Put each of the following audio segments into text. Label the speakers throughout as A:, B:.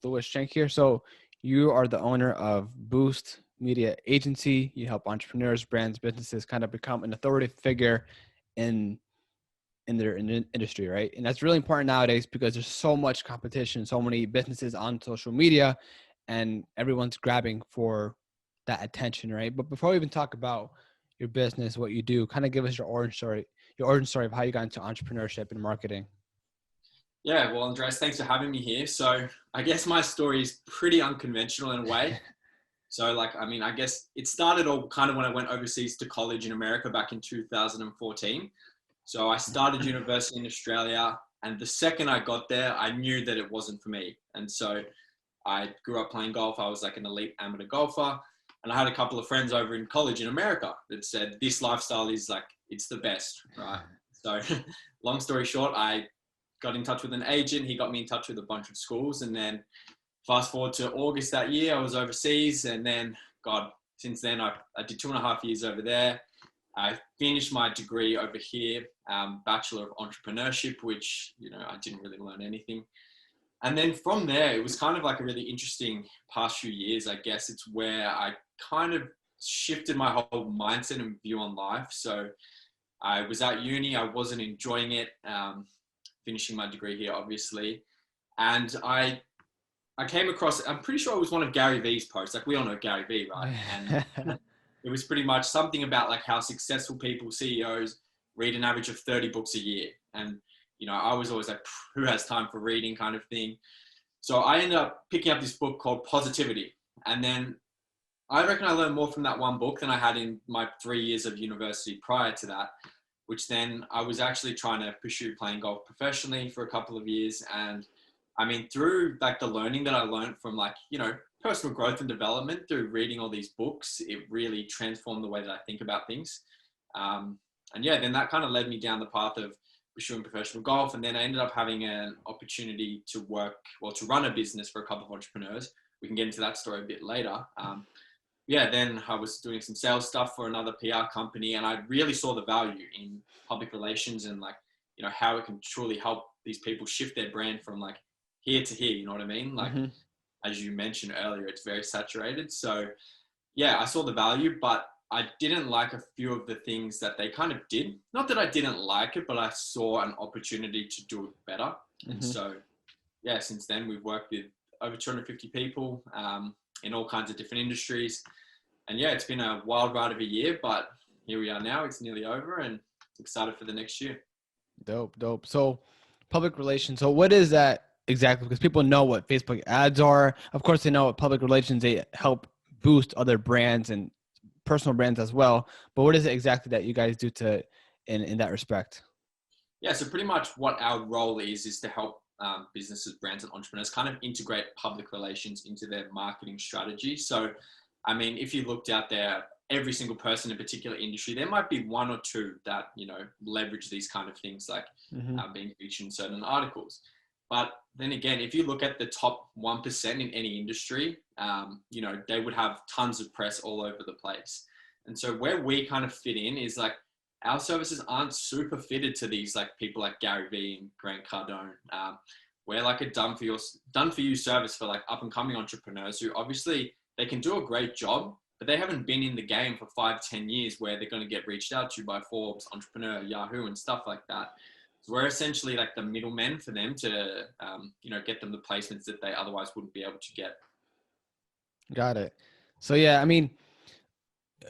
A: Lewis Schenk here. So you are the owner of Boost Media Agency. You help entrepreneurs, brands, businesses kind of become an authoritative figure in their industry, right? And that's really important nowadays because there's so much competition, so many businesses on social media, and everyone's grabbing for that attention, right? But before we even talk about your business, what you do, kind of give us your origin story of how you got into entrepreneurship and marketing.
B: Yeah, well, Andres, thanks for having me here. So I guess my story is pretty unconventional in a way. So I guess it started all kind of when I went overseas to college in America back in 2014. So I started university in Australia, and the second I got there, I knew that it wasn't for me. And so I grew up playing golf. I was like an elite amateur golfer, and I had a couple of friends over in college in America that said this lifestyle is like, it's the best, right? So long story short, I got in touch with an agent. He got me in touch with a bunch of schools. And then fast forward to August that year, I was overseas. And then, since then, I did 2.5 years over there. I finished my degree over here, Bachelor of Entrepreneurship, which, I didn't really learn anything. And then from there, it was kind of like a really interesting past few years, I guess. It's where I kind of shifted my whole mindset and view on life. So I was at uni, I wasn't enjoying it. Finishing my degree here, obviously. And I came across, I'm pretty sure it was one of Gary Vee's posts. Like, we all know Gary Vee, right? And it was pretty much something about like how successful people, CEOs, read an average of 30 books a year. And, I was always like, who has time for reading kind of thing. So I ended up picking up this book called Positivity. And then I reckon I learned more from that one book than I had in my 3 years of university prior to that, which then I was actually trying to pursue playing golf professionally for a couple of years. And I mean, through like the learning that I learned from like, personal growth and development through reading all these books, it really transformed the way that I think about things. And yeah, then that kind of led me down the path of pursuing professional golf. And then I ended up having an opportunity to run a business for a couple of entrepreneurs. We can get into that story a bit later. Then I was doing some sales stuff for another PR company, and I really saw the value in public relations and like, how it can truly help these people shift their brand from like here to here. You know what I mean? Like, as you mentioned earlier, it's very saturated. So yeah, I saw the value, but I didn't like a few of the things that they kind of did. Not that I didn't like it, but I saw an opportunity to do it better. And so, yeah, since then we've worked with over 250 people in all kinds of different industries. And yeah, it's been a wild ride of a year, but here we are now. It's nearly over and excited for the next year.
A: Dope. So public relations. So what is that exactly? Because people know what Facebook ads are. Of course, they know what public relations, they help boost other brands and personal brands as well. But what is it exactly that you guys do in that respect?
B: Yeah, so pretty much what our role is to help businesses, brands, and entrepreneurs kind of integrate public relations into their marketing strategy. So, I mean, if you looked out there, every single person in a particular industry, there might be one or two that, leverage these kind of things, like being featured in certain articles. But then again, if you look at the top 1% in any industry, they would have tons of press all over the place. And so where we kind of fit in is like, our services aren't super fitted to these like people like Gary Vee and Grant Cardone. We're like a done for you service for like up and coming entrepreneurs who obviously they can do a great job, but they haven't been in the game for 5-10 years where they're going to get reached out to by Forbes, Entrepreneur, Yahoo, and stuff like that. So we're essentially like the middlemen for them to, get them the placements that they otherwise wouldn't be able to get.
A: Got it. So yeah, I mean,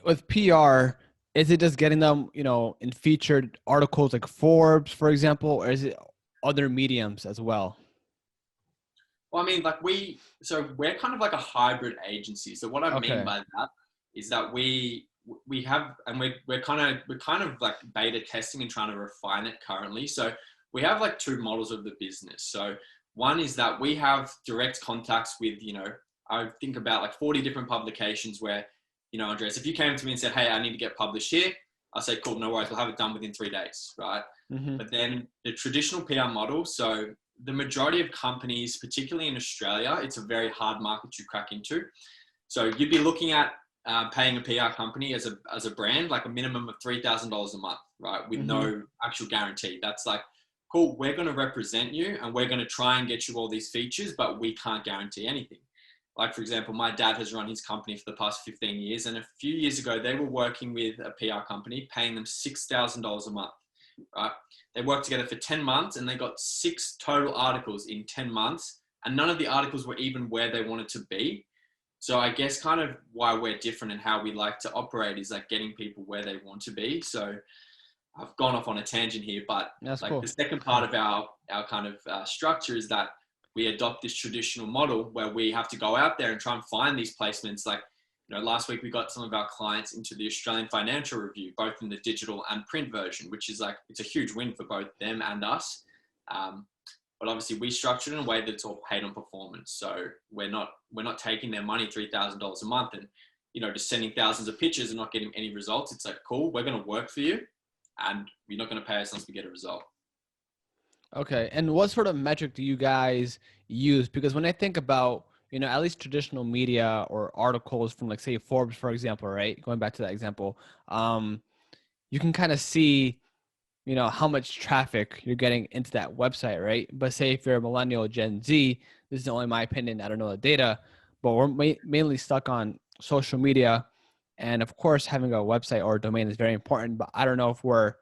A: with PR, is it just getting them, in featured articles like Forbes, for example, or is it other mediums as well?
B: Well, I mean, we're kind of like a hybrid agency. So what I mean by that is that we have, and we're kind of like beta testing and trying to refine it currently. So we have like two models of the business. So one is that we have direct contacts with, I think about like 40 different publications where, Andres, if you came to me and said, hey, I need to get published here, I'll say, cool, no worries, we'll have it done within 3 days, right? But then the traditional PR model, so the majority of companies, particularly in Australia, it's a very hard market to crack into. So you'd be looking at paying a PR company as a brand, like a minimum of $3,000 a month, right? With no actual guarantee. That's like cool, we're going to represent you and we're going to try and get you all these features, but we can't guarantee anything. Like, for example, my dad has run his company for the past 15 years. And a few years ago, they were working with a PR company, paying them $6,000 a month, right? They worked together for 10 months and they got 6 total articles in 10 months. And none of the articles were even where they wanted to be. So I guess kind of why we're different and how we like to operate is like getting people where they want to be. So I've gone off on a tangent here, but
A: That's
B: like
A: cool.
B: the second part of our kind of structure is that we adopt this traditional model where we have to go out there and try and find these placements. Like, last week we got some of our clients into the Australian Financial Review, both in the digital and print version, which is like, it's a huge win for both them and us. But obviously we structured it in a way that's all paid on performance. So we're not taking their money, $3,000 a month and, just sending thousands of pictures and not getting any results. It's like, cool, we're going to work for you and you're not going to pay us unless we get a result.
A: Okay. And what sort of metric do you guys use? Because when I think about, at least traditional media or articles from like, say, Forbes, for example, right? Going back to that example, you can kind of see, how much traffic you're getting into that website, right? But say if you're a millennial, Gen Z, this is only my opinion, I don't know the data, but we're mainly stuck on social media. And of course, having a website or a domain is very important, but I don't know if we're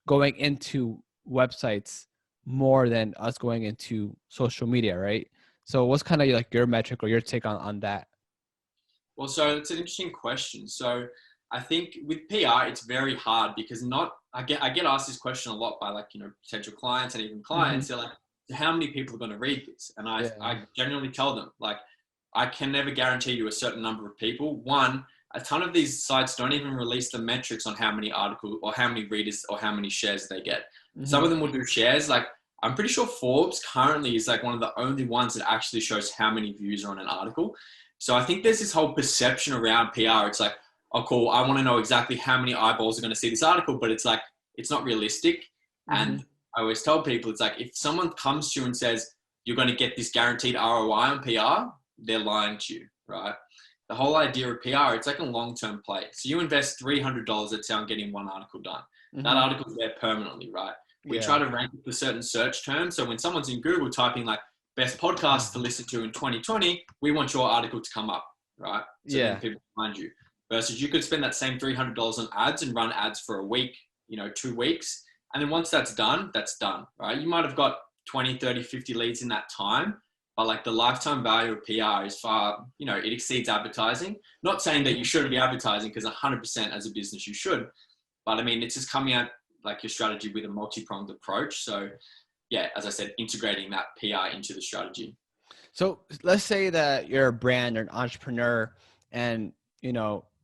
A: going into websites more than us going into social media, right? So what's kind of like your metric or your take on that?
B: Well, so it's an interesting question. So I think with PR, it's very hard because I get asked this question a lot by like, potential clients and even clients. They're like, how many people are going to read this? And I genuinely tell them, like, I can never guarantee you a certain number of people. One, a ton of these sites don't even release the metrics on how many articles or how many readers or how many shares they get. Some of them will do shares. Like, I'm pretty sure Forbes currently is like one of the only ones that actually shows how many views are on an article. So I think there's this whole perception around PR. It's like, oh, cool, I want to know exactly how many eyeballs are going to see this article, but it's like, it's not realistic. And I always tell people, it's like, if someone comes to you and says, you're going to get this guaranteed ROI on PR, they're lying to you, right? The whole idea of PR, it's like a long-term play. So you invest $300, let's say, on getting one article done. That article's there permanently, right? We try to rank for certain search terms. So when someone's in Google typing like best podcasts to listen to in 2020, we want your article to come up, right? So then people find you. Versus you could spend that same $300 on ads and run ads for a week, 2 weeks. And then once that's done, right? You might have got 20, 30, 50 leads in that time. But like the lifetime value of PR is far, it exceeds advertising. Not saying that you shouldn't be advertising, because 100% as a business you should. But I mean, it's just coming out like your strategy with a multi-pronged approach. So yeah, as I said, integrating that PR into the strategy.
A: So let's say that you're a brand or an entrepreneur and,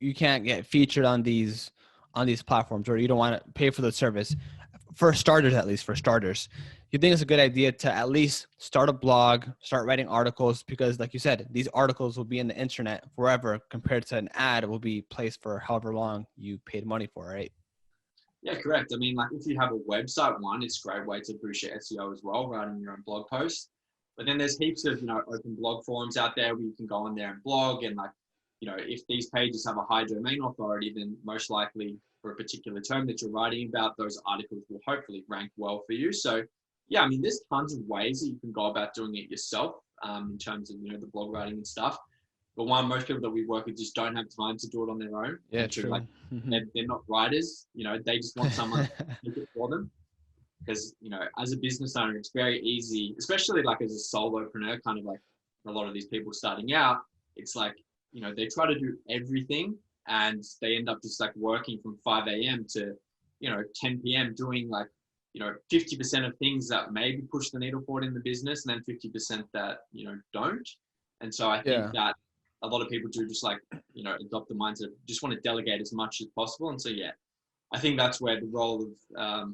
A: you can't get featured on these platforms, or you don't want to pay for the service. For starters, at least for starters, you think it's a good idea to at least start a blog, start writing articles, because like you said, these articles will be in the internet forever compared to an ad will be placed for however long you paid money for, right?
B: Yeah, correct. I mean, like if you have a website, it's a great way to boost your SEO as well, writing your own blog posts. But then there's heaps of, open blog forums out there where you can go on there and blog. And like, if these pages have a high domain authority, then most likely for a particular term that you're writing about, those articles will hopefully rank well for you. So yeah, I mean, there's tons of ways that you can go about doing it yourself in terms of, the blog writing and stuff. But most people that we work with just don't have time to do it on their own.
A: Yeah, true.
B: Like, they're not writers, they just want someone to make it for them. Because, as a business owner, it's very easy, especially like as a solopreneur, kind of like a lot of these people starting out, it's like, they try to do everything and they end up just like working from 5 a.m. to, 10 p.m. doing like, 50% of things that maybe push the needle forward in the business, and then 50% that, don't. And so I think that a lot of people do just like, adopt the mindset, just want to delegate as much as possible. And so, yeah, I think that's where the role of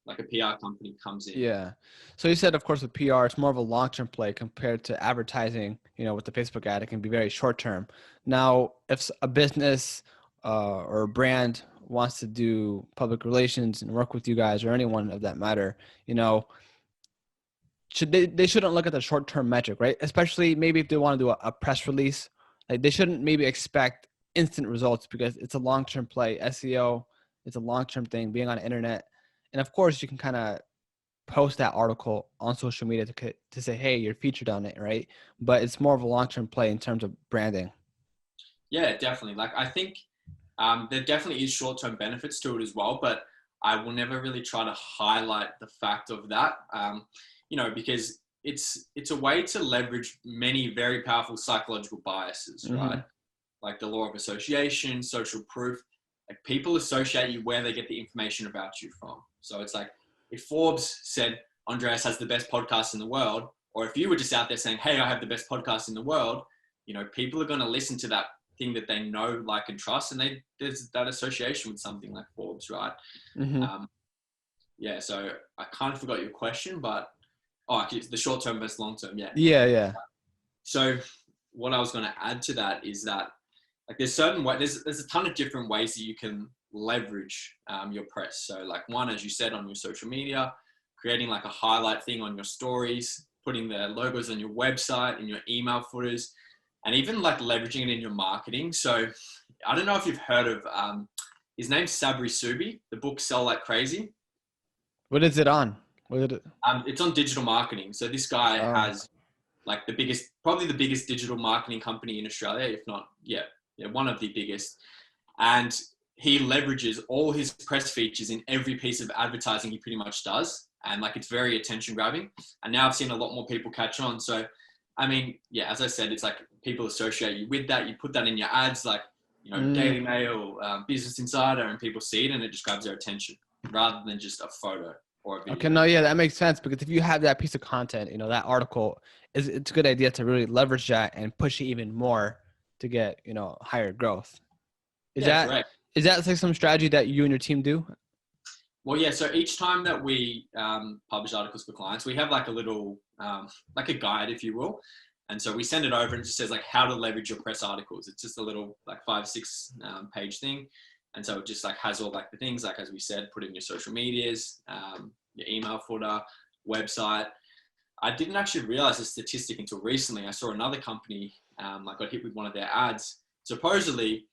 B: like a PR company comes in.
A: Yeah. So you said, of course, with PR, it's more of a long-term play compared to advertising, with the Facebook ad, it can be very short-term. Now, if a business or a brand wants to do public relations and work with you guys or anyone of that matter, they shouldn't look at the short-term metric, right? Especially maybe if they want to do a press release, like they shouldn't maybe expect instant results because it's a long-term play. SEO, it's a long-term thing, being on the internet. And of course you can kind of post that article on social media to say, hey, you're featured on it, right? But it's more of a long-term play in terms of branding.
B: Yeah, definitely. Like I think there definitely is short-term benefits to it as well, but I will never really try to highlight the fact of that, because it's a way to leverage many very powerful psychological biases,
A: Mm-hmm.
B: right? Like the law of association, social proof. Like people associate you where they get the information about you from. So it's like if Forbes said Andreas has the best podcast in the world, or if you were just out there saying, "Hey, I have the best podcast in the world," people are going to listen to that thing that they know, like, and trust, and there's that association with something like Forbes, right?
A: Mm-hmm.
B: Yeah. So I kind of forgot your question, but the short term versus long term, yeah.
A: Yeah.
B: So what I was going to add to that is that like there's certain way there's a ton of different ways that you can leverage your press. So like one, as you said, on your social media, creating like a highlight thing on your stories, putting the logos on your website, in your email footers, and even like leveraging it in your marketing. So I don't know if you've heard of his name's Sabri Subi. The book Sell Like Crazy.
A: What is it on? What is it?
B: It's on digital marketing. So this guy
A: Oh.
B: has like probably the biggest digital marketing company in Australia, if not, yeah, one of the biggest. And he leverages all his press features in every piece of advertising he pretty much does. And like, it's very attention grabbing. And now I've seen a lot more people catch on. So, I mean, yeah, as I said, it's like people associate you with that. You put that in your ads, like, Daily Mail, Business Insider, and people see it and it just grabs their attention rather than just a photo or a video.
A: Okay, no, yeah, that makes sense because if you have that piece of content, that article it's a good idea to really leverage that and push it even more to get, higher growth. Is
B: Yeah,
A: that
B: correct.
A: is that like some strategy that you and your team do?
B: Well, yeah. So each time that we publish articles for clients, we have like a little, like a guide, if you will. And so we send it over and it just says like how to leverage your press articles. It's just a little like 5-6 page thing. And so it just like has all like the things, like, as we said, put in your social medias, your email footer, website. I didn't actually realize the statistic until recently. I saw another company, like got hit with one of their ads. Supposedly,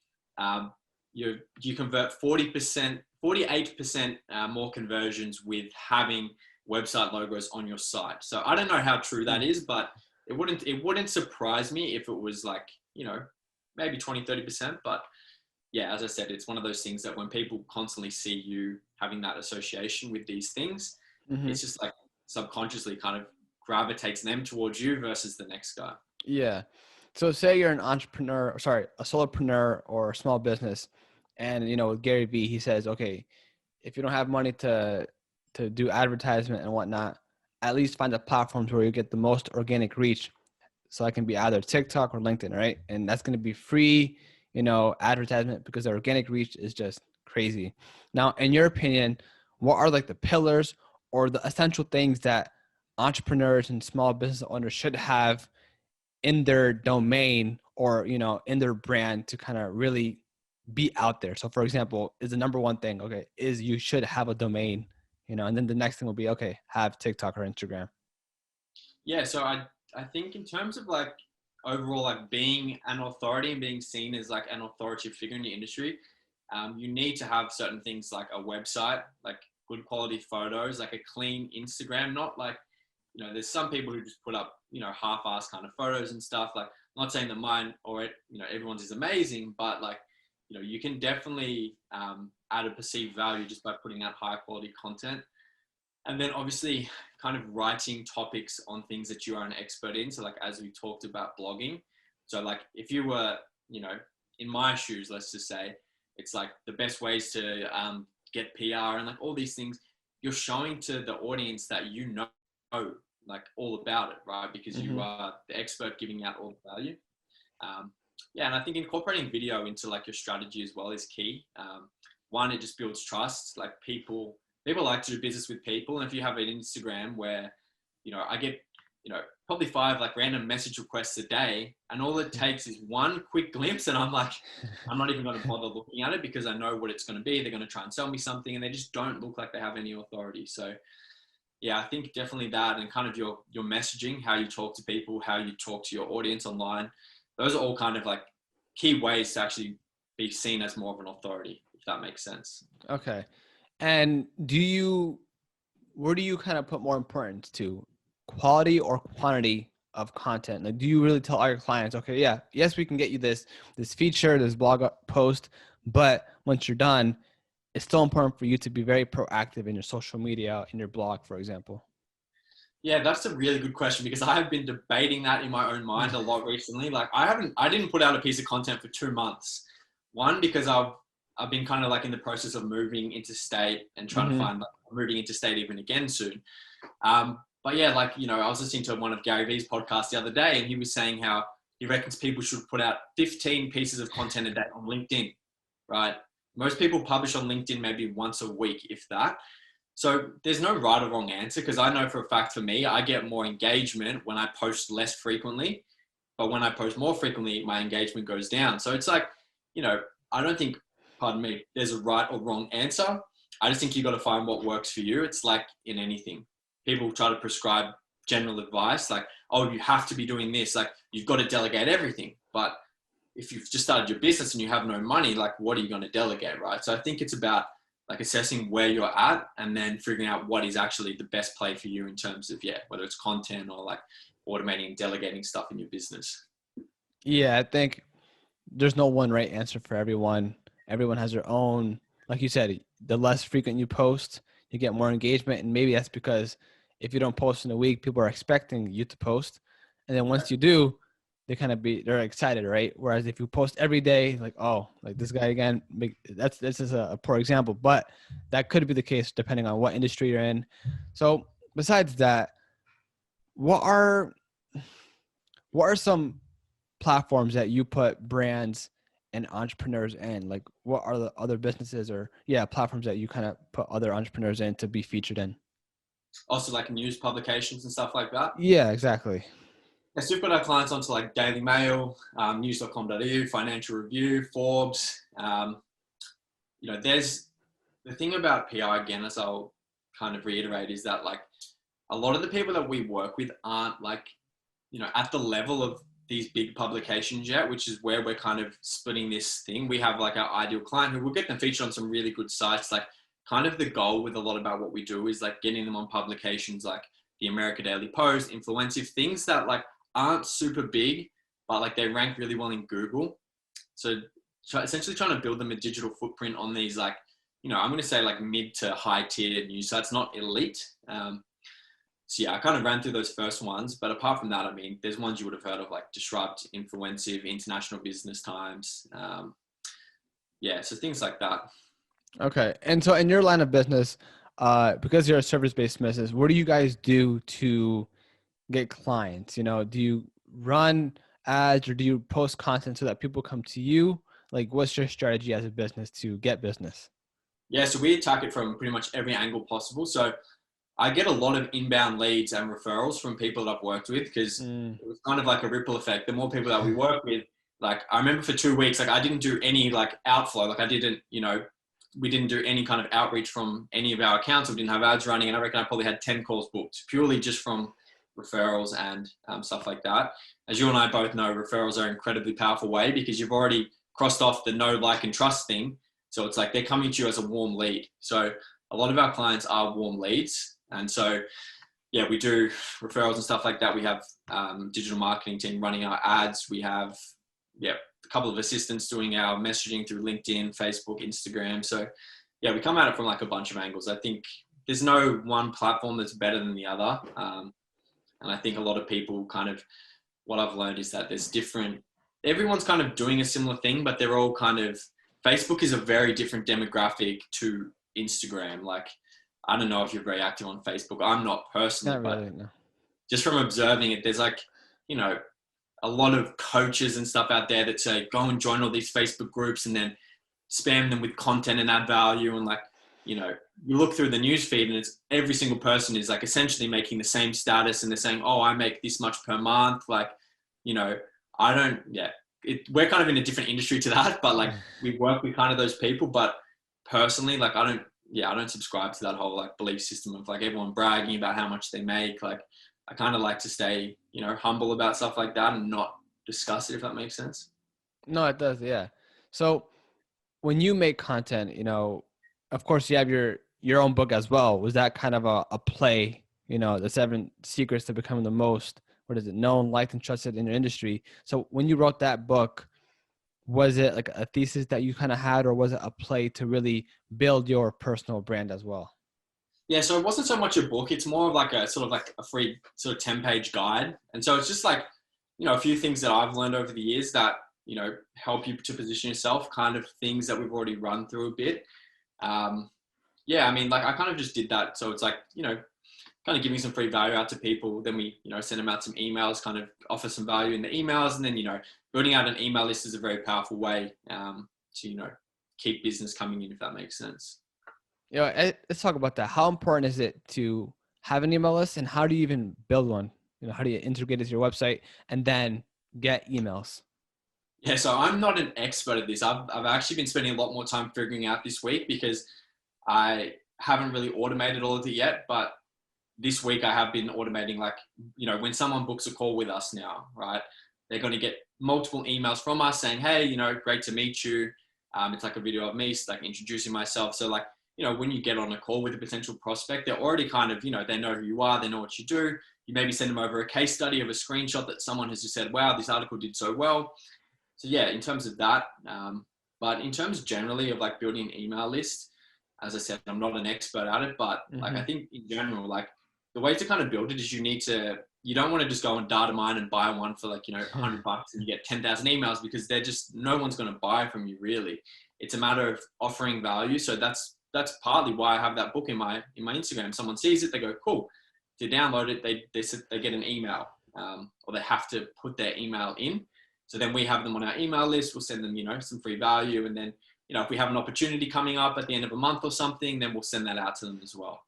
B: you convert 40%, 48% more conversions with having website logos on your site. So I don't know how true that is, but it wouldn't surprise me if it was like, maybe 20-30%. But yeah, as I said, it's one of those things that when people constantly see you having that association with these things, it's just like subconsciously kind of gravitates them towards you versus the next guy.
A: Yeah. So say you're an entrepreneur, a solopreneur or a small business, and with Gary Vee, he says, okay, if you don't have money to do advertisement and whatnot, at least find the platforms where you get the most organic reach. So that can be either TikTok or LinkedIn, right? And that's going to be free, advertisement because the organic reach is just crazy. Now, in your opinion, what are like the pillars or the essential things that entrepreneurs and small business owners should have in their domain or, in their brand to kind of really be out there? So for example, is the number one thing, okay, is you should have a domain, and then the next thing will be, okay, have TikTok or Instagram.
B: Yeah. So I think in terms of like overall, like being an authority and being seen as like an authoritative figure in the industry, you need to have certain things like a website, like good quality photos, like a clean Instagram, not like, there's some people who just put up, half-assed kind of photos and stuff. Like, I'm not saying that mine or everyone's is amazing, but like, you can definitely add a perceived value just by putting out high quality content. And then obviously kind of writing topics on things that you are an expert in. So like, as we talked about blogging. So like if you were, in my shoes, let's just say, it's like the best ways to get PR and like all these things, you're showing to the audience that like all about it, right? Because you are the expert giving out all the value. Yeah, and I think incorporating video into like your strategy as well is key. One, it just builds trust. Like people like to do business with people, and if you have an Instagram where, I get, probably 5 like random message requests a day, and all it takes is one quick glimpse, and I'm like, I'm not even going to bother looking at it because I know what it's going to be. They're going to try and sell me something, and they just don't look like they have any authority. So yeah, I think definitely that, and kind of your messaging, how you talk to people, how you talk to your audience online. Those are all kind of like key ways to actually be seen as more of an authority, if that makes sense.
A: Okay. And do you where do you kind of put more importance to, quality or quantity of content? Like, do you really tell all your clients, okay, yeah, yes, we can get you this feature, this blog post, but once you're done, it's still important for you to be very proactive in your social media, in your blog, for example?
B: Yeah, that's a really good question because I have been debating that in my own mind a lot recently. Like I didn't put out a piece of content for 2 months. One, because I've been kind of like in the process of moving interstate and trying to
A: Mm-hmm.
B: find like, moving interstate even again soon. But yeah, like, you know, I was listening to one of Gary Vee's podcasts the other day and he was saying how he reckons people should put out 15 pieces of content a day on LinkedIn, right? Most people publish on LinkedIn maybe once a week, if that. So there's no right or wrong answer because I know for a fact for me, I get more engagement when I post less frequently. But when I post more frequently, my engagement goes down. So it's like, you know, I don't think, pardon me, there's a right or wrong answer. I just think you got to find what works for you. It's like in anything. People try to prescribe general advice like, oh, you have to be doing this. Like, you've got to delegate everything. But if you've just started your business and you have no money, like, what are you going to delegate, right? So I think it's about like assessing where you're at and then figuring out what is actually the best play for you in terms of, yeah, whether it's content or like automating and delegating stuff in your business.
A: Yeah, I think there's no one right answer for everyone. Everyone has their own, like you said, the less frequent you post, you get more engagement. And maybe that's because if you don't post in a week, people are expecting you to post. And then once you do, they're excited, right? Whereas if you post every day, like, oh, like this guy again, this is a poor example, but that could be the case depending on what industry you're in. So besides that, what are what are some platforms that you put brands and entrepreneurs in? Like, what are the other businesses or platforms that you kind of put other entrepreneurs in to be featured in?
B: Also like news publications and stuff like that.
A: Yeah, exactly.
B: Yes, we've got our clients onto like Daily Mail, news.com.au, Financial Review, Forbes. You know, there's the thing about PR again, as I'll kind of reiterate, is that like a lot of the people that we work with aren't like, you know, at the level of these big publications yet, which is where we're kind of splitting this thing. We have like our ideal client who will get them featured on some really good sites. Like kind of the goal with a lot about what we do is like getting them on publications like the America Daily Post, Influensive, things that like aren't super big, but like they rank really well in Google. So essentially trying to build them a digital footprint on these like, you know, I'm going to say like mid to high tier news sites, not elite. So yeah, I kind of ran through those first ones, but apart from that, I mean, there's ones you would have heard of like Disrupt, Influensive, International Business Times. Yeah, so things like that.
A: Okay. And so in your line of business, because you're a service-based business, what do you guys do to get clients? You know, do you run ads or do you post content so that people come to you? Like, what's your strategy as a business to get business?
B: Yeah, so we attack it from pretty much every angle possible. So I get a lot of inbound leads and referrals from people that I've worked with because
A: Mm.
B: it was kind of like a ripple effect. The more people that we work with, like I remember for 2 weeks, like I didn't do any like outflow. Like I didn't, you know, we didn't do any kind of outreach from any of our accounts. We didn't have ads running. And I reckon I probably had 10 calls booked purely just from referrals and stuff like that. As you and I both know, referrals are an incredibly powerful way because you've already crossed off the know, like, and trust thing. So it's like they're coming to you as a warm lead. So a lot of our clients are warm leads. And so, yeah, we do referrals and stuff like that. We have digital marketing team running our ads. We have, yeah, a couple of assistants doing our messaging through LinkedIn, Facebook, Instagram. So, yeah, we come at it from like a bunch of angles. I think there's no one platform that's better than the other. And I think a lot of people kind of, what I've learned is that there's different, everyone's kind of doing a similar thing, but they're all kind of, Facebook is a very different demographic to Instagram. Like, I don't know if you're very active on Facebook. I'm not personally,
A: Not
B: but
A: really, no.
B: just from observing it, there's like, you know, a lot of coaches and stuff out there that say, go and join all these Facebook groups and then spam them with content and add value. And like, you know, you look through the news feed and it's every single person is like essentially making the same status and they're saying, oh, I make this much per month. Like, you know, I don't, yeah, we're kind of in a different industry to that, but like we work with kind of those people. But personally, like I don't subscribe to that whole like belief system of like everyone bragging about how much they make. Like I kind of like to stay, you know, humble about stuff like that and not discuss it, if that makes sense.
A: No, it does. Yeah. So when you make content, you know, of course you have your own book as well. Was that kind of a play, the 7 secrets to becoming the most, what is it, known, liked, and trusted in your industry? So when you wrote that book, was it like a thesis that you kind of had, or was it a play to really build your personal brand as well?
B: Yeah, so it wasn't so much a book. It's more of like a sort of like a free sort of 10-page guide. And so it's just like, a few things that I've learned over the years that, help you to position yourself, kind of things that we've already run through a bit. Yeah, I mean, like I kind of just did that. So it's like, kind of giving some free value out to people. Then we, send them out some emails, kind of offer some value in the emails. And then, building out an email list is a very powerful way to, keep business coming in, if that makes sense.
A: Let's talk about that. How important is it to have an email list, and how do you even build one? How do you integrate it to your website and then get emails?
B: Yeah, so I'm not an expert at this. I've actually been spending a lot more time figuring out this week because I haven't really automated all of it yet. But this week I have been automating, like, when someone books a call with us now, right, they're going to get multiple emails from us saying, hey, great to meet you. It's like a video of me, like introducing myself. So like, when you get on a call with a potential prospect, they're already kind of, they know who you are, they know what you do. You maybe send them over a case study of a screenshot that someone has just said, wow, this article did so well. So yeah, in terms of that, but in terms generally of like building an email list, as I said, I'm not an expert at it, but like, I think in general, like the way to kind of build it is you don't want to just go and data mine and buy one for like, $100 and you get 10,000 emails, because no one's going to buy from you really. It's a matter of offering value. So that's partly why I have that book in my Instagram. Someone sees it, they go, cool. To download it, they get an email, or they have to put their email in. So then we have them on our email list. We'll send them, some free value. And then, if we have an opportunity coming up at the end of a month or something, then we'll send that out to them as well.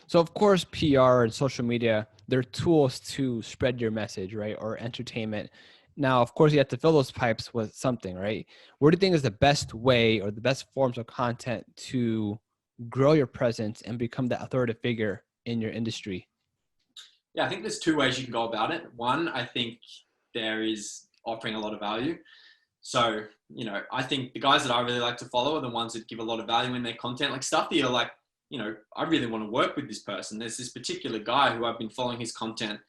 A: So of course, PR and social media, they're tools to spread your message, right? Or entertainment. Now, of course, you have to fill those pipes with something, right? What do you think is the best way or the best forms of content to grow your presence and become that authoritative figure in your industry?
B: Yeah, I think there's 2 ways you can go about it. One, I think there is offering a lot of value. So, I think the guys that I really like to follow are the ones that give a lot of value in their content, like stuff that you're like, I really want to work with this person. There's this particular guy who I've been following his content,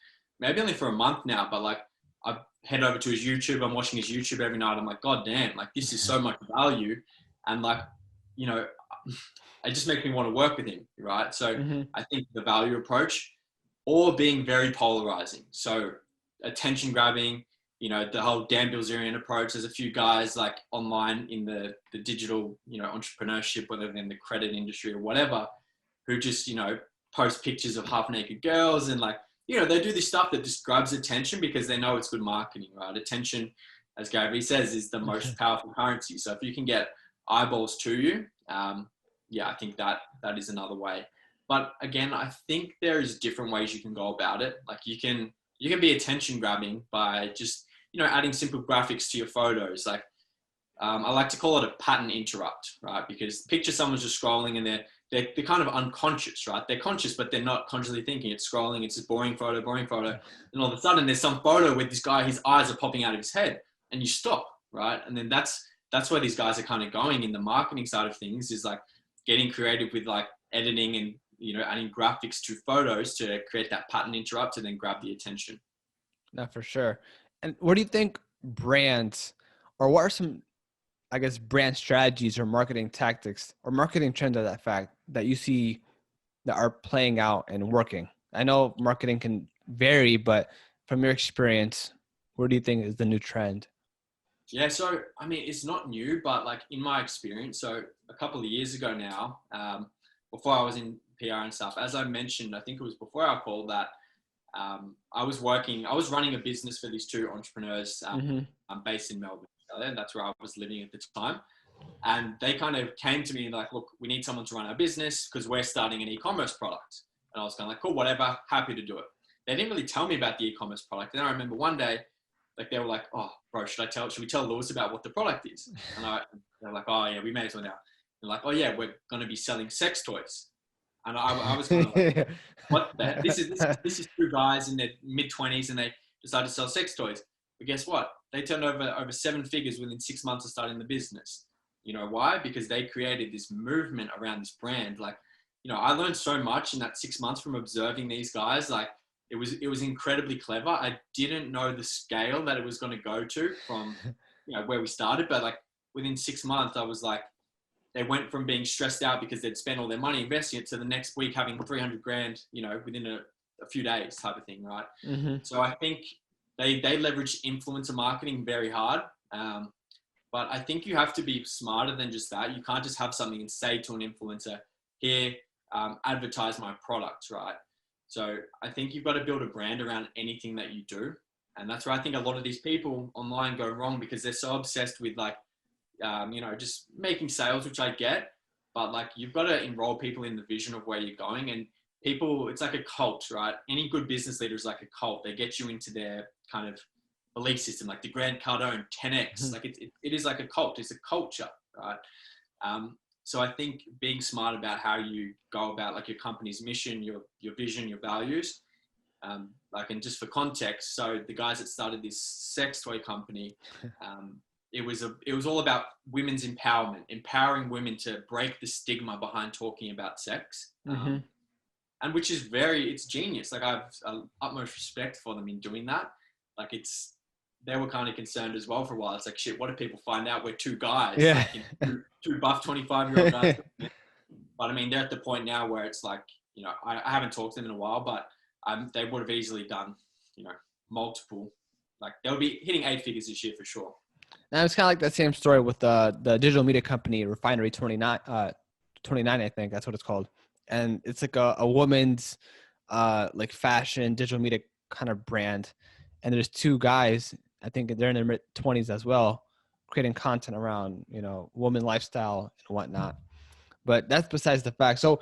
B: maybe only for a month now, but like I head over to his YouTube. I'm watching his YouTube every night. I'm like, God damn, like this is so much value. And like, it just makes me want to work with him. Right. So I think the value approach, or being very polarizing. So attention grabbing, the whole Dan Bilzerian approach. There's a few guys like online in the digital, entrepreneurship, whether they're in the credit industry or whatever, who just, post pictures of half naked girls and like, they do this stuff that just grabs attention because they know it's good marketing, right? Attention, as Gary says, is the most powerful currency. So if you can get eyeballs to you, yeah, I think that is another way. But again, I think there is different ways you can go about it. Like you can be attention grabbing by just, adding simple graphics to your photos. Like I like to call it a pattern interrupt, right? Because picture someone's just scrolling and they're kind of unconscious, right? They're conscious, but they're not consciously thinking. It's scrolling. It's just boring photo. And all of a sudden there's some photo with this guy, his eyes are popping out of his head and you stop, right? And then that's where these guys are kind of going in the marketing side of things, is like getting creative with like editing and, adding graphics to photos to create that pattern interrupt and then grab the attention.
A: No, for sure. And what do you think brands, or what are some, I guess, brand strategies or marketing tactics or marketing trends of that fact that you see that are playing out and working? I know marketing can vary, but from your experience, what do you think is the new trend?
B: Yeah, so I mean, it's not new, but like in my experience, so a couple of years ago now, before I was in PR and stuff, as I mentioned, I think it was before our call that I was running a business for these 2 entrepreneurs based in Melbourne, and that's where I was living at the time. And they kind of came to me like, look, we need someone to run our business because we're starting an e-commerce product. And I was kind of like, cool, whatever, happy to do it. They didn't really tell me about the e-commerce product. And then I remember one day, like they were like, oh, bro, should we tell Lewis about what the product is? And they're like, oh yeah, we may as well now. They're like, oh yeah, we're going to be selling sex toys. And I was kind of like, what the heck? This is 2 guys in their mid-20s and they decided to sell sex toys. But guess what? They turned over 7 figures within 6 months of starting the business. You know why? Because they created this movement around this brand. Like I learned so much in that 6 months from observing these guys. Like it was incredibly clever. I didn't know the scale that it was going to go to from, where we started, but like within 6 months, I was like, they went from being stressed out because they'd spent all their money investing it to the next week having 300 grand, within a few days type of thing. Right.
A: Mm-hmm.
B: So I think they leverage influencer marketing very hard. But I think you have to be smarter than just that. You can't just have something and say to an influencer, here, advertise my product, right? So I think you've got to build a brand around anything that you do. And that's where I think a lot of these people online go wrong, because they're so obsessed with like, just making sales, which I get, but like you've got to enroll people in the vision of where you're going. And people, it's like a cult, right? Any good business leader is like a cult. They get you into their kind of belief system, like the Grant Cardone 10X.
A: Mm-hmm.
B: Like it is like a cult. It's a culture, right? So I think being smart about how you go about like your company's mission, your vision, your values, and just for context, so the guys that started this sex toy company, it was all about women's empowerment, empowering women to break the stigma behind talking about sex.
A: Mm-hmm.
B: And which is it's genius. Like I have utmost respect for them in doing that. Like they were kind of concerned as well for a while. It's like, shit, what if people find out we're two guys?
A: Yeah.
B: Like, two buff 25-year-old guys. But I mean, they're at the point now where it's like, I haven't talked to them in a while, but they would have easily done, multiple, like they'll be hitting 8 figures this year for sure.
A: Now it's kind of like that same story with the digital media company Refinery 29, 29, I think that's what it's called. And it's like a woman's like fashion digital media kind of brand. And there's two guys, I think they're in their mid-20s as well, creating content around, woman lifestyle and whatnot. But that's besides the fact. So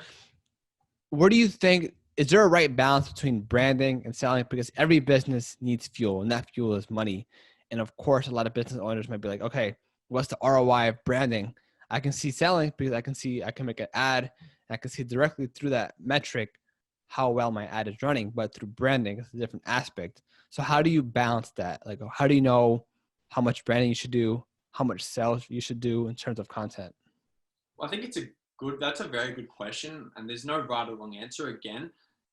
A: where do you think, is there a right balance between branding and selling? Because every business needs fuel, and that fuel is money. And of course, a lot of business owners might be like, okay, what's the ROI of branding? I can see selling because I can make an ad, and I can see directly through that metric how well my ad is running. But through branding, it's a different aspect. So how do you balance that? Like, how do you know how much branding you should do, how much sales you should do in terms of content?
B: Well, I think that's a very good question. And there's no right or wrong answer again.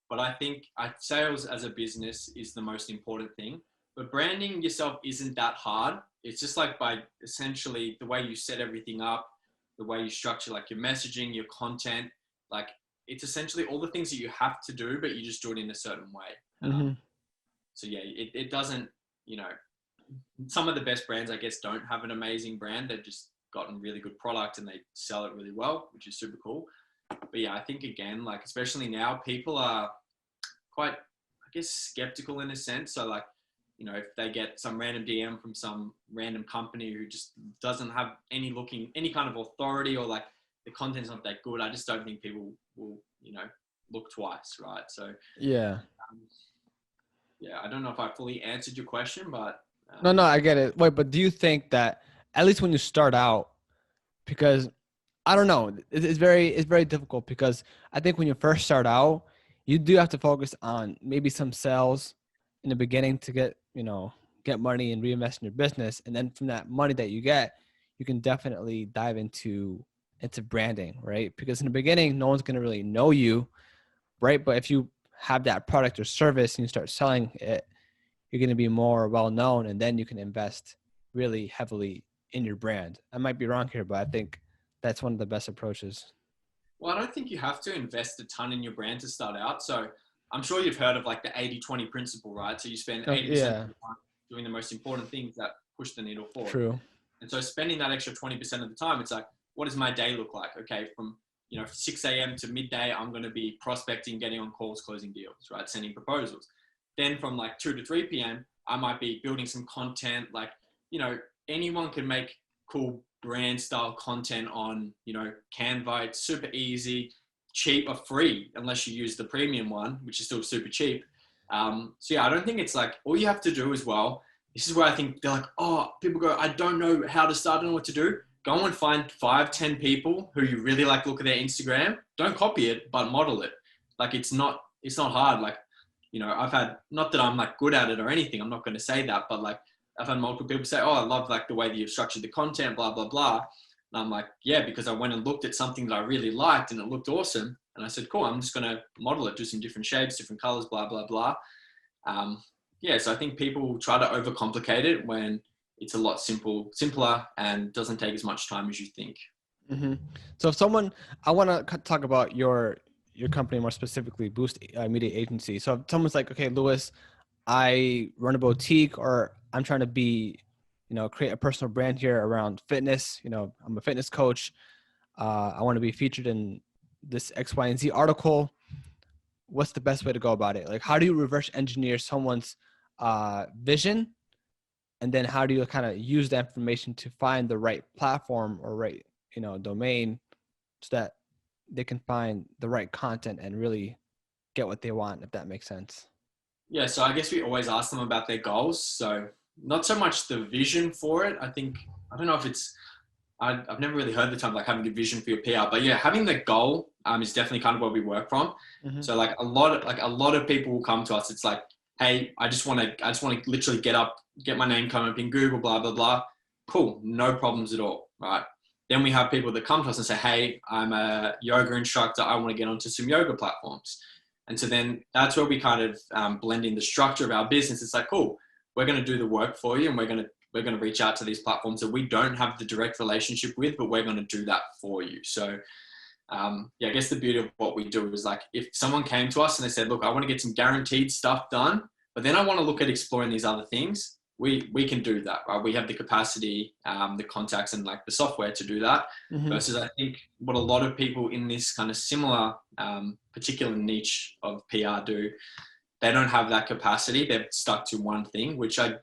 B: But I think sales as a business is the most important thing. But branding yourself isn't that hard. It's just like by essentially the way you set everything up, the way you structure like your messaging, your content, like it's essentially all the things that you have to do, but you just do it in a certain way.
A: Mm-hmm.
B: So yeah, it doesn't, some of the best brands, I guess, don't have an amazing brand. They've just gotten really good product and they sell it really well, which is super cool. But yeah, I think again, like, especially now, people are quite, I guess, skeptical in a sense. So like, if they get some random DM from some random company who just doesn't have any kind of authority, or like the content's not that good, I just don't think people will, look twice. Right. So
A: yeah.
B: Yeah, I don't know if I fully answered your question, but
A: No, I get it. Wait, but do you think that at least when you start out, because I don't know, it's very difficult, because I think when you first start out, you do have to focus on maybe some sales in the beginning to get money and reinvest in your business. And then from that money that you get, you can definitely dive into branding, right? Because in the beginning, no one's going to really know you, right? But if you have that product or service and you start selling it, you're going to be more well-known, and then you can invest really heavily in your brand. I might be wrong here, but I think that's one of the best approaches.
B: Well, I don't think you have to invest a ton in your brand to start out. So I'm sure you've heard of like the 80-20 principle, right? So you spend 80% of the time doing the most important things that push the needle forward.
A: True.
B: And so spending that extra 20% of the time, it's like, what does my day look like? Okay, from 6 a.m. to midday, I'm going to be prospecting, getting on calls, closing deals, right? Sending proposals. Then from like 2 to 3 p.m., I might be building some content. Like, anyone can make cool brand style content on, Canva. It's super easy, cheap, or free, unless you use the premium one, which is still super cheap. So yeah, I don't think it's like, all you have to do as well. This is where I think they're like, oh, people go, I don't know how to start, I don't know what to do. Go and find 5-10 people who you really like, look at their Instagram. Don't copy it, but model it. Like, it's not hard. Like, I've had, not that I'm like good at it or anything, I'm not going to say that, but like, I've had multiple people say, oh, I love like the way that you've structured the content, blah, blah, blah. And I'm like, yeah, because I went and looked at something that I really liked and it looked awesome. And I said, cool, I'm just going to model it, do some different shapes, different colors, blah, blah, blah. So I think people try to overcomplicate it when it's a lot simpler and doesn't take as much time as you think.
A: Mm-hmm. So if someone, I want to talk about your company more specifically, Boost Media Agency. So if someone's like, okay, Lewis, I run a boutique, or I'm trying to be, create a personal brand here around fitness. I'm a fitness coach. I want to be featured in this X, Y, and Z article. What's the best way to go about it? Like, how do you reverse engineer someone's vision? And then how do you kind of use that information to find the right platform or right, domain, so that they can find the right content and really get what they want, if that makes sense?
B: Yeah, so I guess we always ask them about their goals. So not so much the vision for it. I don't know if it's, I've never really heard the term like having a vision for your PR, but yeah, having the goal is definitely kind of where we work from. Mm-hmm. So like a lot of people will come to us. It's like, hey, I just want to literally get my name coming up in Google, blah, blah, blah. Cool. No problems at all. Right. Then we have people that come to us and say, hey, I'm a yoga instructor. I want to get onto some yoga platforms. And so then that's where we kind of blend in the structure of our business. It's like, cool, we're going to do the work for you, and we're going to reach out to these platforms that we don't have the direct relationship with, but we're going to do that for you. So I guess the beauty of what we do is, like, if someone came to us and they said, look, I want to get some guaranteed stuff done, but then I want to look at exploring these other things, we can do that, right? We have the capacity, the contacts, and like the software to do that. Mm-hmm. Versus I think what a lot of people in this kind of similar particular niche of PR do, they don't have that capacity. They're stuck to one thing, which I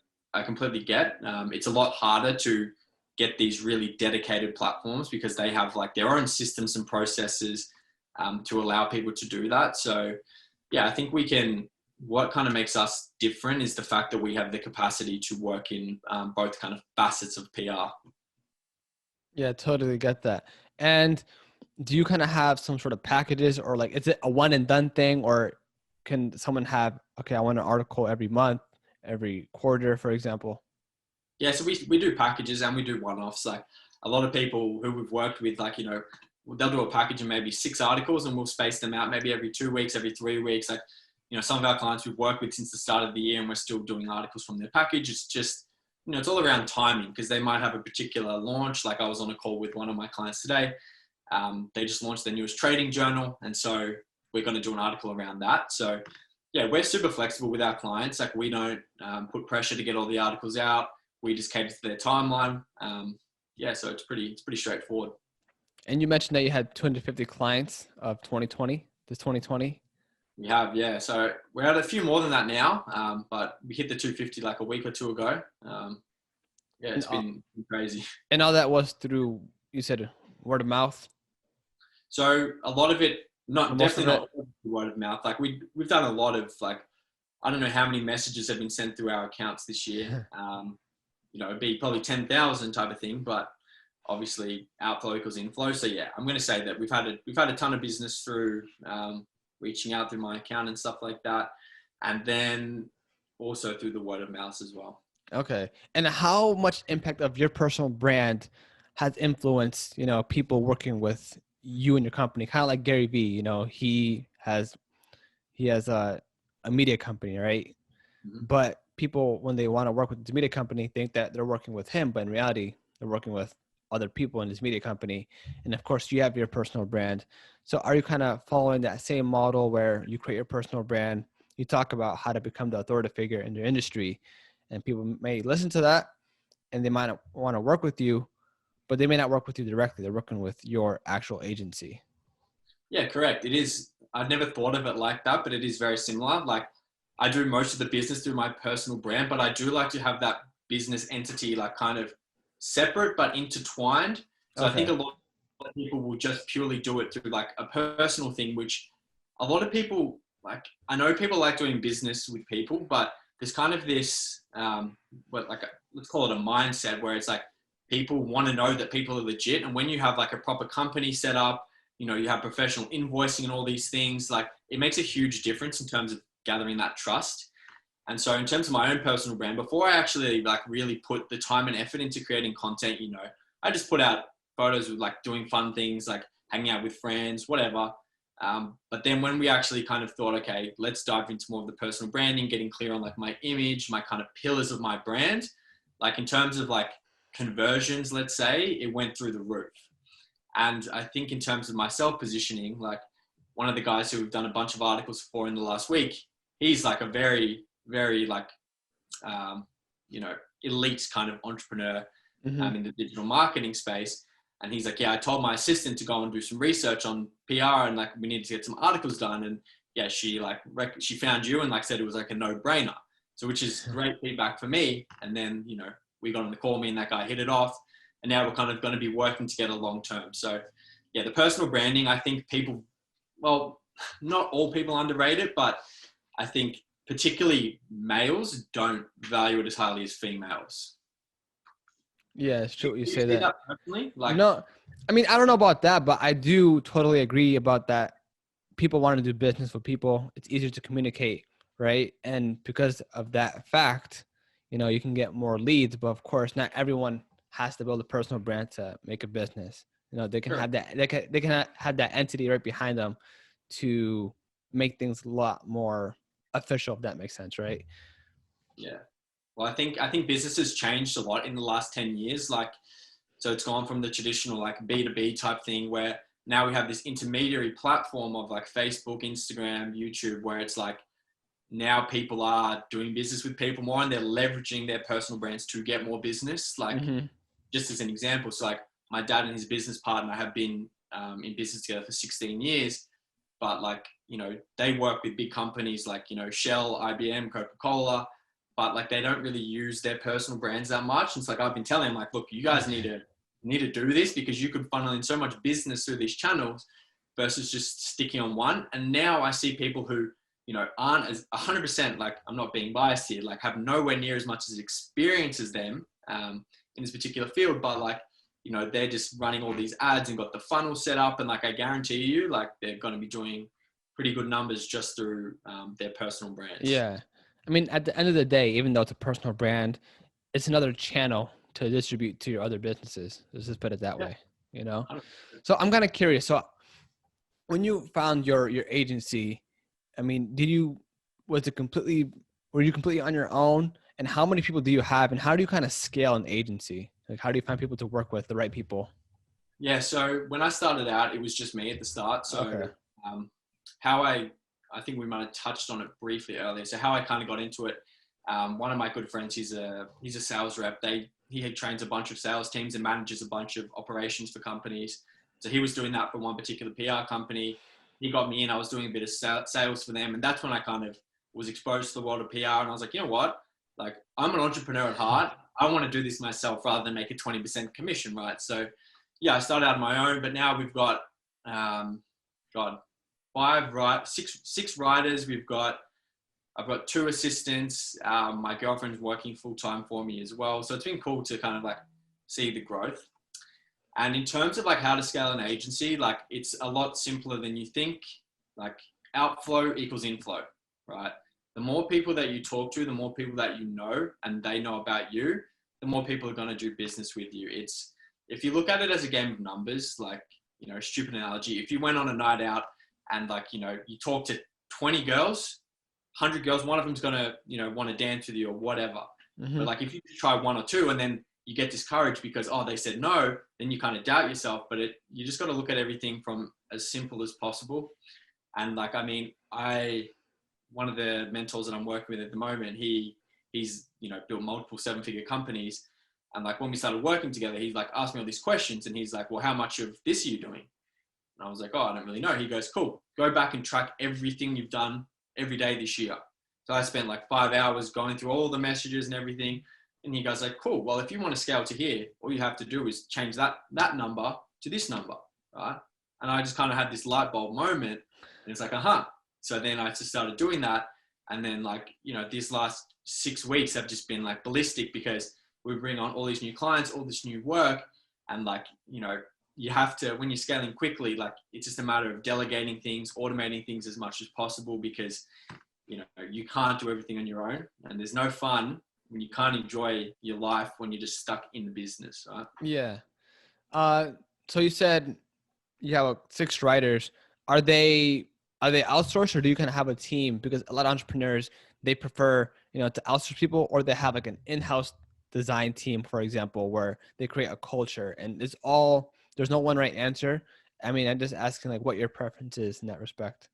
B: completely get. It's a lot harder to get these really dedicated platforms because they have like their own systems and processes to allow people to do that. So yeah, I think what kind of makes us different is the fact that we have the capacity to work in both kind of facets of PR.
A: Yeah, totally get that. And do you kind of have some sort of packages, or like, is it a one and done thing, or can someone have, okay, I want an article every month, every quarter, for example?
B: Yeah, so we do packages and we do one-offs. Like a lot of people who we've worked with, like, they'll do a package of maybe 6 articles and we'll space them out maybe every 2 weeks, every 3 weeks. Like, some of our clients we've worked with since the start of the year and we're still doing articles from their package. It's just, it's all around timing because they might have a particular launch. Like I was on a call with one of my clients today. They just launched their newest trading journal. And so we're going to do an article around that. So yeah, we're super flexible with our clients. Like we don't put pressure to get all the articles out. We just cater to their timeline. So it's pretty straightforward.
A: And you mentioned that you had 250 clients of 2020, this 2020.
B: We have, yeah. So we're at a few more than that now, but we hit the 250 like a week or two ago. It's been crazy.
A: And all that was through, you said, word of mouth?
B: So a lot of it, definitely not word of mouth. Like we've done a lot of, like, I don't know how many messages have been sent through our accounts this year. It'd be probably 10,000 type of thing, but obviously outflow equals inflow. So yeah, I'm going to say that we've had a ton of business through reaching out through my account and stuff like that. And then also through the word of mouth as well. Okay.
A: And how much impact of your personal brand has influenced, people working with you and your company? Kind of like Gary Vee, he has a media company, right? Mm-hmm. But people, when they want to work with the media company, think that they're working with him, but in reality, they're working with other people in this media company. And of course, you have your personal brand. So are you kind of following that same model where you create your personal brand, you talk about how to become the authoritative figure in your industry, and people may listen to that and they might want to work with you, but they may not work with you directly. They're working with your actual agency.
B: Yeah, correct. It is. I've never thought of it like that, but it is very similar. Like I do most of the business through my personal brand, but I do like to have that business entity like kind of separate but intertwined. So okay. I think a lot of people will just purely do it through like a personal thing, which a lot of people like. I know people like doing business with people, but there's kind of this, let's call it a mindset where it's like people want to know that people are legit. And when you have like a proper company set up, you have professional invoicing and all these things, like it makes a huge difference in terms of gathering that trust. And so in terms of my own personal brand, before I actually like really put the time and effort into creating content, I just put out photos of like doing fun things, like hanging out with friends, whatever. But then when we actually kind of thought, okay, let's dive into more of the personal branding, getting clear on like my image, my kind of pillars of my brand, like in terms of like conversions, let's say, it went through the roof. And I think in terms of my self positioning, like one of the guys who we've done a bunch of articles for in the last week, he's like a very, very like, you know, elite kind of entrepreneur in the digital marketing space. And he's like, yeah, I told my assistant to go and do some research on PR and like we needed to get some articles done. And yeah, she found you and like said it was like a no-brainer. So which is great feedback for me. And then, you know, we got on the call, me and that guy hit it off. And now we're kind of going to be working together long term. So yeah, the personal branding, I think people, well, not all people underrate it, but I think particularly males don't value it as highly as females.
A: Yeah, it's true. You
B: Do you
A: say
B: see
A: that.
B: personally? Like,
A: No, I mean, I don't know about that, but I do totally agree about that. People want to do business with people. It's easier to communicate, right? And because of that fact, you know, you can get more leads, but of course, not everyone has to build a personal brand to make a business. You know, they can
B: sure.
A: have that, they can have that entity right behind them to make things a lot more official, if that makes sense, right?
B: Yeah. Well, I think businesses changed a lot in the last 10 years. Like, so it's gone from the traditional like B2B type thing where now we have this intermediary platform of like Facebook, Instagram, YouTube, where it's like now people are doing business with people more and they're leveraging their personal brands to get more business. Like just as an example, so like my dad and his business partner have been in business together for 16 years, but like, you know, they work with big companies like, you know, Shell, IBM, Coca-Cola, but like they don't really use their personal brands that much. And it's like I've been telling them like, look, you guys need to do this because you could funnel in so much business through these channels versus just sticking on one. And now I see people who, you know, aren't as 100% like, I'm not being biased here, like have nowhere near as much as experience as them in this particular field, but like, you know, they're just running all these ads and got the funnel set up. And like, I guarantee you, like they're going to be doing pretty good numbers just through their personal brands.
A: Yeah. I mean, at the end of the day, even though it's a personal brand, it's another channel to distribute to your other businesses. Let's just put it that
B: Yeah.
A: way, you know?
B: 100%.
A: So I'm kind of curious. So when you found your agency, I mean, were you completely on your own? And how many people do you have? And how do you kind of scale an agency? Like, how do you find people to work with, the right people?
B: Yeah. So when I started out, it was just me at the start. So
A: Okay.
B: how I think we might have touched on it briefly earlier. So how I kind of got into it, one of my good friends, he's a sales rep. He trains a bunch of sales teams and manages a bunch of operations for companies. So he was doing that for one particular PR company. He got me in. I was doing a bit of sales for them. And that's when I kind of was exposed to the world of PR. And I was like, you know what? Like, I'm an entrepreneur at heart. I want to do this myself rather than make a 20% commission, right? So yeah, I started out on my own, but now we've got, six writers. I've got 2 assistants. My girlfriend's working full time for me as well. So it's been cool to kind of like see the growth. And in terms of like how to scale an agency, like it's a lot simpler than you think. Like outflow equals inflow, right? The more people that you talk to, the more people that you know and they know about you, the more people are going to do business with you. If you look at it as a game of numbers, like, you know, stupid analogy, if you went on a night out and like, you know, you talk to 20 girls, 100 girls, one of them's going to, you know, want to dance with you or whatever. But like if you try 1 or 2 and then you get discouraged because, oh, they said no, then you kind of doubt yourself. But you just got to look at everything from as simple as possible. And like, I mean, one of the mentors that I'm working with at the moment, he's, you know, built multiple 7-figure companies. And like when we started working together, he's like asked me all these questions and he's like, well, how much of this are you doing? And I was like, oh, I don't really know. He goes, cool, go back and track everything you've done every day this year. So I spent like 5 hours going through all the messages and everything. And he goes like, cool, well, if you want to scale to here, all you have to do is change that number to this number, right? And I just kind of had this light bulb moment and it's like, So then I just started doing that. And then like, you know, these last 6 weeks have just been like ballistic because we bring on all these new clients, all this new work. And like, you know, you have to, when you're scaling quickly, like it's just a matter of delegating things, automating things as much as possible because, you know, you can't do everything on your own and there's no fun when you can't enjoy your life when you're just stuck in the business, right?
A: Yeah. So you said you have 6 writers. are they outsourced, or do you kind of have a team? Because a lot of entrepreneurs, they prefer, to outsource people, or they have like an in-house design team, for example, where they create a culture, and there's no one right answer. I mean, I'm just asking like what your preference is in that respect.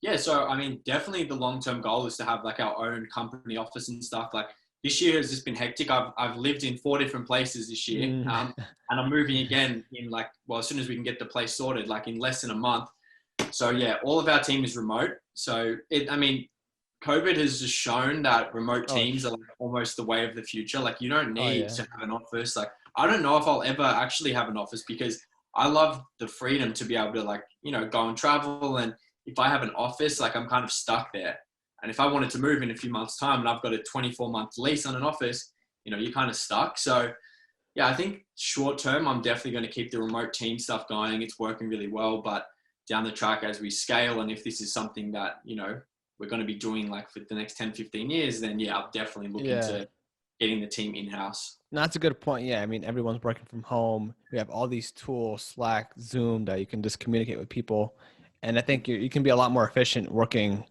B: Yeah, so I mean, definitely the long-term goal is to have like our own company office and stuff. Like this year has just been hectic. I've lived in 4 different places this year,
A: Mm.
B: and I'm moving again in like, well, as soon as we can get the place sorted, like in less than a month. So yeah, all of our team is remote. So I mean, COVID has just shown that remote
A: Oh,
B: teams are like almost the way of the future. Like you don't
A: oh
B: need
A: yeah.
B: to have an office. Like I don't know if I'll ever actually have an office because I love the freedom to be able to like, go and travel. And if I have an office, like I'm kind of stuck there. And if I wanted to move in a few months' time and I've got a 24-month lease on an office, you're kind of stuck. So yeah, I think short term, I'm definitely going to keep the remote team stuff going. It's working really well, but down the track as we scale, and if this is something that, we're going to be doing like for the next 10, 15 years, then yeah, I'll definitely look
A: Yeah.
B: into getting the team in-house.
A: No, that's a good point. Yeah, I mean, everyone's working from home. We have all these tools, Slack, Zoom, that you can just communicate with people, and I think you can be a lot more efficient working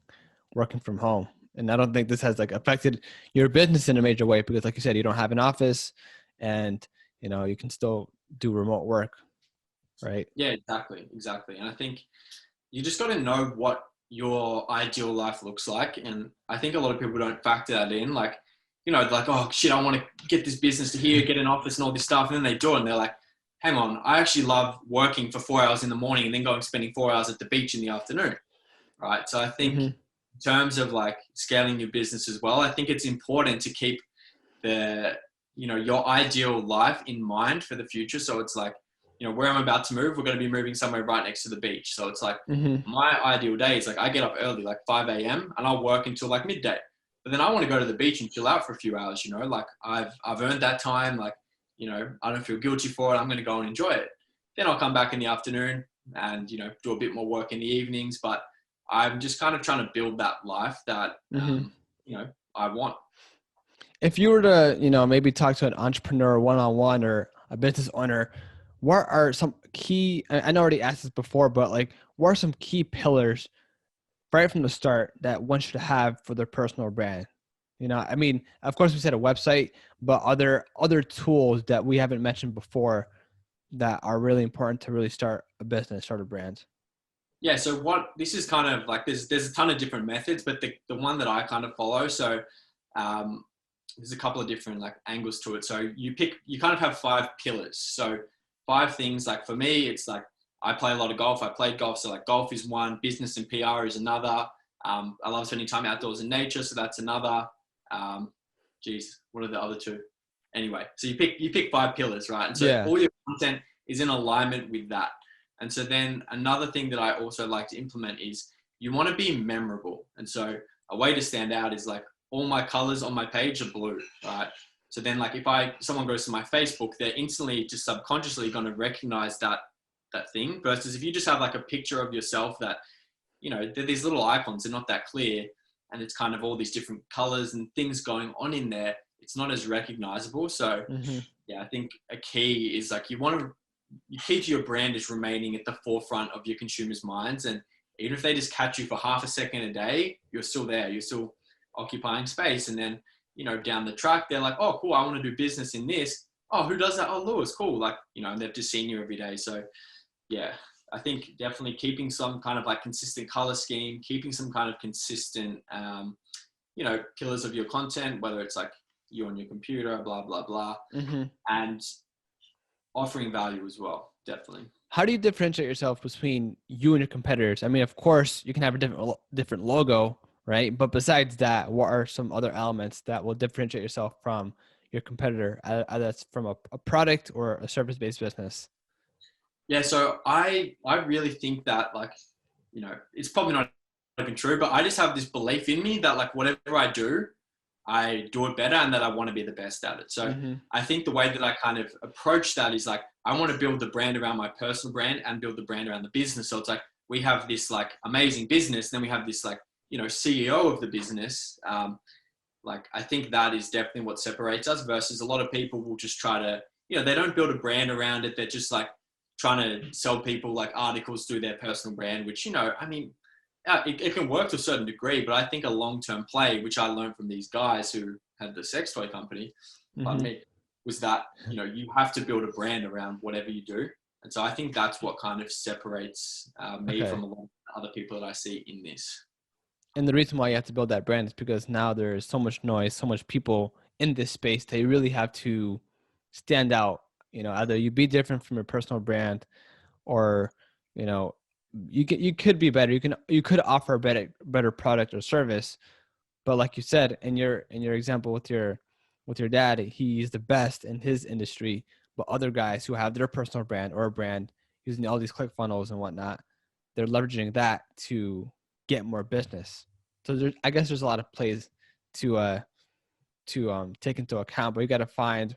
A: from home. And I don't think this has like affected your business in a major way because, like you said, you don't have an office, and you can still do remote work, right?
B: Yeah, exactly. And I think you just got to know what your ideal life looks like. And I think a lot of people don't factor that in. Like, like, oh shit, I want to get this business to here, get an office and all this stuff. And then they do it and they're like, hang on, I actually love working for 4 hours in the morning and then going spending 4 hours at the beach in the afternoon. Right. So I think
A: Mm-hmm.
B: in terms of like scaling your business as well, I think it's important to keep the, your ideal life in mind for the future. So it's like, where I'm about to move, we're going to be moving somewhere right next to the beach. So it's like
A: Mm-hmm.
B: my ideal day is like I get up early, like 5 a.m. and I'll work until like midday. But then I want to go to the beach and chill out for a few hours, like I've earned that time. Like, I don't feel guilty for it. I'm going to go and enjoy it. Then I'll come back in the afternoon and, do a bit more work in the evenings. But I'm just kind of trying to build that life that,
A: Mm-hmm.
B: I want.
A: If you were to, maybe talk to an entrepreneur one-on-one or a business owner, what are some key, I know I already asked this before, but like, what are some key pillars right from the start that one should have for their personal brand? I mean, of course we said a website, but other tools that we haven't mentioned before that are really important to really start a business, start a brand.
B: Yeah, so what this is kind of like there's a ton of different methods, but the one that I kind of follow, so um, there's a couple of different like angles to it. So you kind of have 5 pillars. So 5 things, like for me, it's like I play a lot of golf. I played golf, so like golf is one, business and PR is another. I love spending time outdoors in nature, so that's another. Geez, what are the other two? Anyway, so you pick 5 pillars, right? And so
A: Yeah.
B: all your content is in alignment with that. And so then another thing that I also like to implement is you want to be memorable. And so a way to stand out is like all my colors on my page are blue, right? So then like if someone goes to my Facebook, they're instantly just subconsciously going to recognize that thing versus if you just have like a picture of yourself that, they're these little icons, they're not that clear. And it's kind of all these different colors and things going on in there. It's not as recognizable. So
A: Mm-hmm.
B: yeah, I think a key is like you keep your brand as remaining at the forefront of your consumers' minds. And even if they just catch you for half a second a day, you're still there. You're still occupying space. And then, down the track, they're like, oh, cool, I want to do business in this. Oh, who does that? Oh, Lewis, cool. Like, and they've just seen you every day. So yeah, I think definitely keeping some kind of like consistent color scheme, keeping some kind of consistent, pillars of your content, whether it's like you on your computer, blah, blah, blah,
A: Mm-hmm.
B: and offering value as well. Definitely.
A: How do you differentiate yourself between you and your competitors? I mean, of course, you can have a different logo, right? But besides that, what are some other elements that will differentiate yourself from your competitor, either that's from a product or a service-based business?
B: Yeah, so I really think that like, it's probably not even true, but I just have this belief in me that like whatever I do it better and that I want to be the best at it. So
A: Mm-hmm.
B: I think the way that I kind of approach that is like I want to build the brand around my personal brand and build the brand around the business. So it's like we have this like amazing business, then we have this like, CEO of the business. Like I think that is definitely what separates us versus a lot of people will just try to, they don't build a brand around it. They're just like trying to sell people like articles through their personal brand, which, you know, I mean, it can work to a certain degree, but I think a long-term play, which I learned from these guys who had the sex toy company, pardon me, was that, you know, you have to build a brand around whatever you do. And so I think that's what kind of separates me from a lot of other people that I see in this.
A: And the reason why you have to build that brand is because now there's so much noise, so much people in this space. They really have to stand out. You know, either you be different from your personal brand, or, you know, you could be better. You could offer a better product or service. But like you said, in your example with your dad, he's the best in his industry. But other guys who have their personal brand or a brand using all these ClickFunnels and whatnot, they're leveraging that to get more business. So I guess there's a lot of plays to take into account, but you got to find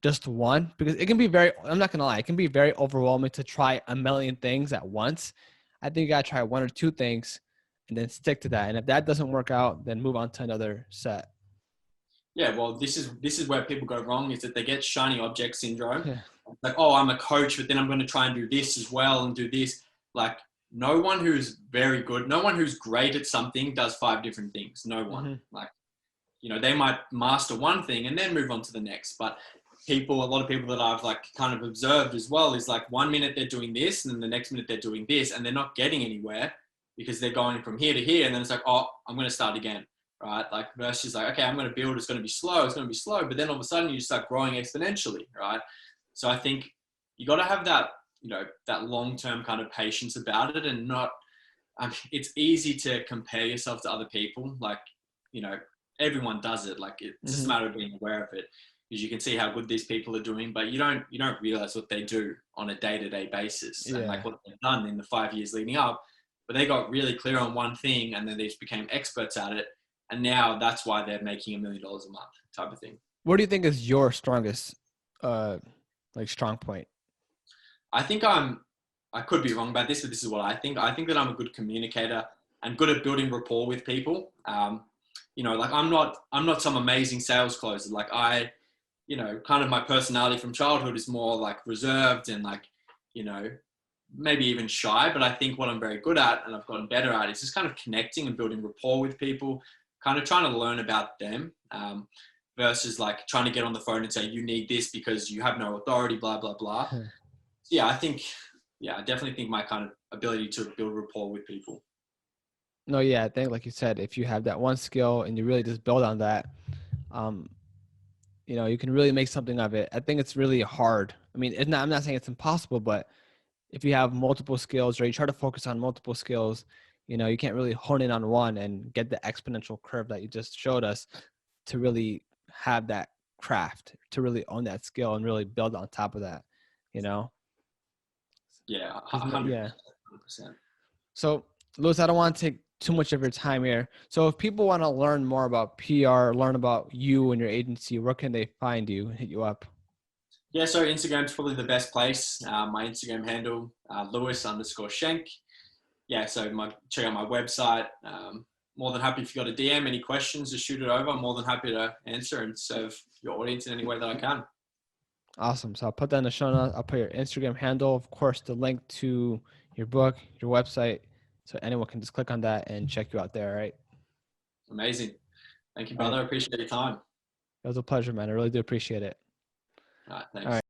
A: just one, because it can be I'm not gonna lie, it can be very overwhelming to try a million things at once. I think you gotta try one or two things and then stick to that. And if that doesn't work out, then move on to another set.
B: Yeah, well, this is where people go wrong, is that they get shiny object syndrome.
A: Yeah.
B: Like, oh, I'm a coach, but then I'm going to try and do this as well and do this. Like, no one who's very good, no one who's great at something does 5 different things. No one. Like, you know, they might master one thing and then move on to the next. But a lot of people that I've like kind of observed as well is like 1 minute they're doing this and then the next minute they're doing this, and they're not getting anywhere because they're going from here to here. And then it's like, oh, I'm going to start again. Right? Like, versus like, okay, I'm going to build, it's going to be slow. But then all of a sudden you start growing exponentially. Right? So I think you got to have that, you know, that long-term kind of patience about it, and not, it's easy to compare yourself to other people. Like, you know, everyone does it. Like, it's just a matter of being aware of it, because you can see how good these people are doing, but you don't realize what they do on a day-to-day basis, and like what they've done in the 5 years leading up. But they got really clear on one thing, and then they just became experts at it. And now that's why they're making $1 million a month type of thing.
A: What do you think is your strongest, like, strong point?
B: I think I could be wrong about this, but this is what I think. I think that I'm a good communicator and good at building rapport with people. You know, like, I'm not some amazing sales closer. Like, you know, kind of my personality from childhood is more like reserved and like, you know, maybe even shy. But I think what I'm very good at, and I've gotten better at, is just kind of connecting and building rapport with people, kind of trying to learn about them, versus like trying to get on the phone and say, you need this because you have no authority, blah, blah, blah. Yeah, I definitely think my kind of ability to build rapport with people.
A: No, yeah, I think, like you said, if you have that one skill and you really just build on that, you know, you can really make something of it. I think it's really hard. I mean, I'm not saying it's impossible, but if you have multiple skills, or you try to focus on multiple skills, you know, you can't really hone in on one and get the exponential curve that you just showed us to really have that craft, to really own that skill and really build on top of that, you know?
B: Yeah, 100%.
A: Yeah. So, Lewis, I don't want to take too much of your time here. So if people want to learn more about PR, learn about you and your agency, where can they find you and hit you up?
B: Yeah, so Instagram's probably the best place. My Instagram handle, Lewis_Schenk. Yeah, so check out my website. More than happy if you got a DM, any questions, just shoot it over. I'm more than happy to answer and serve your audience in any way that I can.
A: Awesome. So I'll put that in the show notes. I'll put your Instagram handle, of course, the link to your book, your website, so anyone can just click on that and check you out there. All right.
B: Amazing. Thank you, brother. I appreciate your time.
A: It was a pleasure, man. I really do appreciate it.
B: All right, thanks.
A: All right.